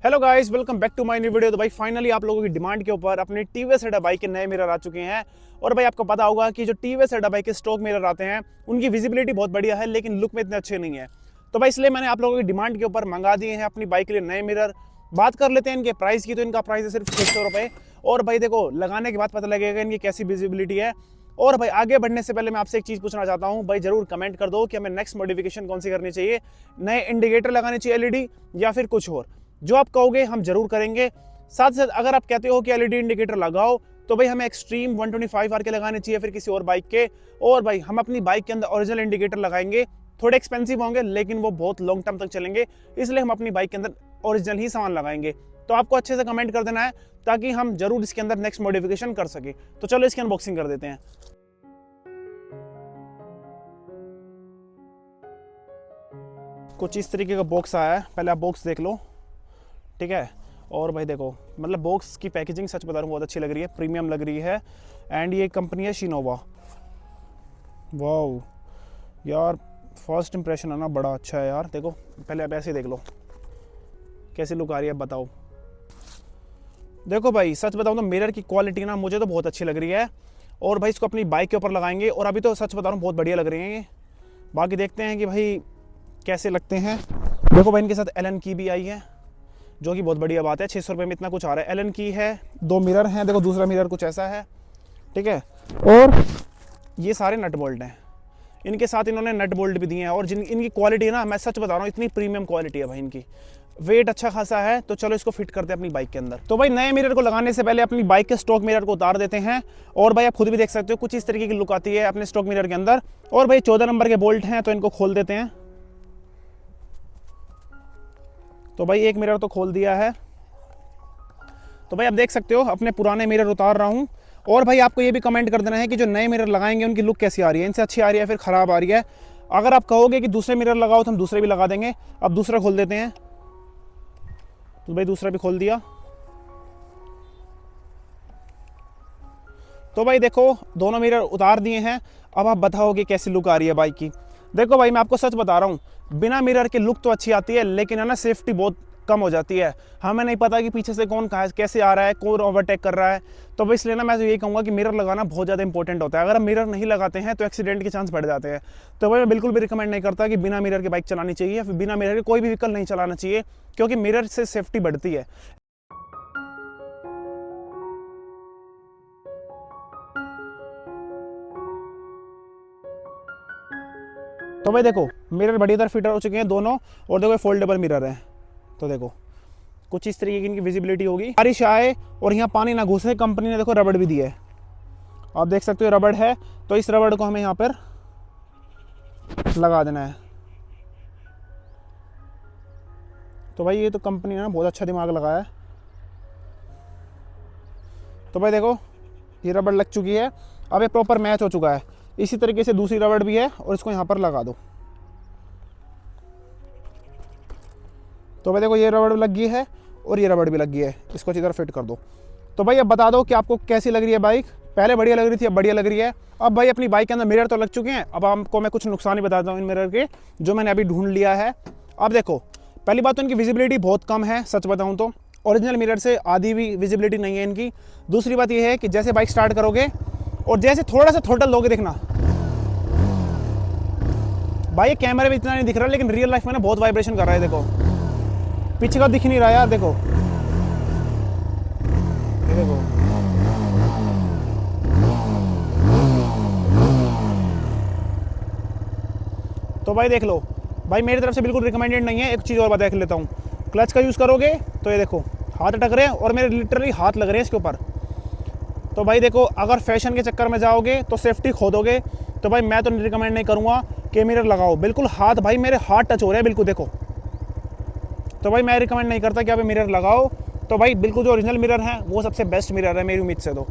Hello guys, welcome back to my new video. तो भाई finally आप लोगों की डिमांड के ऊपर अपने टीवीएस हेडर बाइक के नए मिरर आ चुके हैं। और भाई आपको पता होगा कि जो टीवीएस हेडर बाइक के स्टॉक मिरर आते हैं उनकी विजिबिलिटी बहुत बढ़िया है, लेकिन लुक में इतने अच्छे नहीं है। तो भाई इसलिए मैंने आप लोगों की डिमांड के ऊपर मंगा दिए हैं अपनी बाइक के लिए नए मिरर। बात कर लेते हैं इनके प्राइस की। तो इनका प्राइस है सिर्फ 600 रुपये। और भाई देखो, लगाने के बाद पता लगेगा इनकी कैसी विजिबिलिटी है। और भाई आगे बढ़ने से पहले मैं आपसे एक चीज़ पूछना चाहता हूँ, भाई जरूर कमेंट कर दो कि हमें नेक्स्ट मॉडिफिकेशन कौन सी करनी चाहिए। नए इंडिकेटर लगानी चाहिए एलईडी या फिर कुछ और। जो आप कहोगे हम जरूर करेंगे। साथ साथ अगर आप कहते हो कि एलईडी इंडिकेटर लगाओ तो भाई हमें एक्सट्रीम 125R के लगाने चाहिए, फिर किसी और बाइक के। और भाई हम अपनी बाइक के अंदर ओरिजिनल इंडिकेटर लगाएंगे। थोड़े एक्सपेंसिव होंगे लेकिन वो बहुत लॉन्ग टर्म तक चलेंगे, इसलिए हम अपनी बाइक के अंदर ओरिजिनल ही सामान लगाएंगे। तो आपको अच्छे से कमेंट कर देना है ताकि हम जरूर इसके अंदर नेक्स्ट मॉडिफिकेशन कर सके। तो चलो इसकी अनबॉक्सिंग कर देते हैं। कुछ इस तरीके का बॉक्स आया है, पहले आप बॉक्स देख लो, ठीक है। और भाई देखो, मतलब बॉक्स की पैकेजिंग सच बता रहा हूँ बहुत अच्छी लग रही है, प्रीमियम लग रही है। एंड ये कंपनी है शिनोवा। वाओ यार, फर्स्ट इंप्रेशन है ना, बड़ा अच्छा है यार। देखो पहले आप ऐसे देख लो कैसी लुक आ रही है, बताओ। देखो भाई सच बताऊँ तो मिरर की क्वालिटी ना मुझे तो बहुत अच्छी लग रही है। और भाई इसको अपनी बाइक के ऊपर लगाएंगे और अभी तो सच बता रहा हूँ बहुत बढ़िया लग रही हैं ये। बाकी देखते हैं कि भाई कैसे लगते हैं। देखो भाई इनके साथ एलन की भी आई है, जो कि बहुत बढ़िया बात है। 600 रुपये में इतना कुछ आ रहा है। एलन की है, 2 मिरर हैं। देखो दूसरा मिरर कुछ ऐसा है, ठीक है। और ये सारे नट बोल्ट हैं, इनके साथ इन्होंने नट बोल्ट भी दिए हैं। और जिन इनकी क्वालिटी है ना, मैं सच बता रहा हूँ इतनी प्रीमियम क्वालिटी है भाई इनकी। वेट अच्छा खासा है। तो चलो इसको फिट करते हैं अपनी बाइक के अंदर। तो भाई नए मिरर को लगाने से पहले अपनी बाइक के स्टॉक मिरर को उतार देते हैं। और भाई आप खुद भी देख सकते हो कुछ इस तरीके की लुक आती है अपने स्टॉक मिरर के अंदर। और भाई 14 नंबर के बोल्ट हैं, तो इनको खोल देते हैं। तो भाई एक मिरर तो खोल दिया है। तो भाई आप देख सकते हो अपने पुराने मिरर उतार रहा हूँ। और भाई आपको ये भी कमेंट कर देना है कि जो नए मिरर लगाएंगे उनकी लुक कैसी आ रही है, इनसे अच्छी आ रही है फिर ख़राब आ रही है। अगर आप कहोगे कि दूसरे मिरर लगाओ तो हम दूसरे भी लगा देंगे। अब दूसरा खोल देते हैं। तो भाई दूसरा भी खोल दिया। तो भाई देखो दोनों मिरर उतार दिए हैं। अब आप बताओगे कैसी लुक आ रही है बाइक की। देखो भाई मैं आपको सच बता रहा हूँ, बिना मिरर के लुक तो अच्छी आती है, लेकिन है ना सेफ्टी बहुत कम हो जाती है। हमें नहीं पता कि पीछे से कौन कहाँ कैसे आ रहा है, कौन ओवरटेक कर रहा है। तो भाई इसलिए ना मैं तो यही कहूँगा कि मिरर लगाना बहुत ज़्यादा इंपॉर्टेंट होता है। अगर हम मिरर नहीं लगाते हैं तो एक्सीडेंट के चांस बढ़ जाते हैं। तो भाई मैं बिल्कुल भी रिकमेंड नहीं करता कि बिना मिरर के बाइक चलानी चाहिए, फिर बिना मिरर के कोई भी व्हीकल नहीं चलाना चाहिए, क्योंकि मिरर से सेफ्टी बढ़ती है। तो भाई देखो मिरर बढ़िया तरह फिट हो चुके हैं दोनों। और देखो फोल्डेबल मिरर है। तो देखो कुछ इस तरीके की इनकी विजिबिलिटी होगी। बारिश आए और यहाँ पानी ना घुसे, कंपनी ने देखो रबड़ भी दी है, आप देख सकते हो रबड़ है। तो इस रबड़ को हमें यहाँ पर लगा देना है। तो भाई ये तो कंपनी ने ना बहुत अच्छा दिमाग लगाया है। तो भाई देखो ये रबड़ लग चुकी है, अब ये प्रॉपर मैच हो चुका है। इसी तरीके से दूसरी रबड़ भी है और इसको यहाँ पर लगा दो। तो भाई देखो ये रबड़ लग गई है और ये रबड़ भी लग गई है, इसको अच्छी तरह फिट कर दो। तो भाई अब बता दो कि आपको कैसी लग रही है बाइक। पहले बढ़िया लग रही थी, अब बढ़िया लग रही है। अब भाई अपनी बाइक के अंदर मिरर तो लग चुके हैं, अब आपको मैं कुछ नुकसान ही बताता हूँ इन मिरर के, जो मैंने अभी ढूंढ लिया है। अब देखो पहली बात तो इनकी विजिबिलिटी बहुत कम है, सच बताऊँ तो ओरिजिनल मिरर से आधी भी विजिबिलिटी नहीं है इनकी। दूसरी बात यह है कि जैसे बाइक स्टार्ट करोगे और जैसे थोड़ा सा थ्रोटल दोगे, देखना भाई ये कैमरे में इतना नहीं दिख रहा, लेकिन रियल लाइफ में ना बहुत वाइब्रेशन कर रहा है। देखो पीछे का दिख नहीं रहा यार, देखो ये देखो। तो भाई देख लो, भाई मेरी तरफ से बिल्कुल रिकमेंडेड नहीं है। एक चीज़ और बता लेता हूँ, क्लच का यूज़ करोगे तो ये देखो हाथ अटक रहे हैं और मेरे लिटरली हाथ लग रहे हैं इसके ऊपर। तो भाई देखो अगर फैशन के चक्कर में जाओगे तो सेफ्टी खो दोगे। तो भाई मैं तो रिकमेंड नहीं करूँगा कि मिरर लगाओ। बिल्कुल हाथ, भाई मेरे हाथ टच हो रहे हैं बिल्कुल, देखो। तो भाई मैं रिकमेंड नहीं करता कि आप मिरर लगाओ। तो भाई बिल्कुल जो ओरिजिनल मिरर है वो सबसे बेस्ट मिरर है मेरी उम्मीद से। तो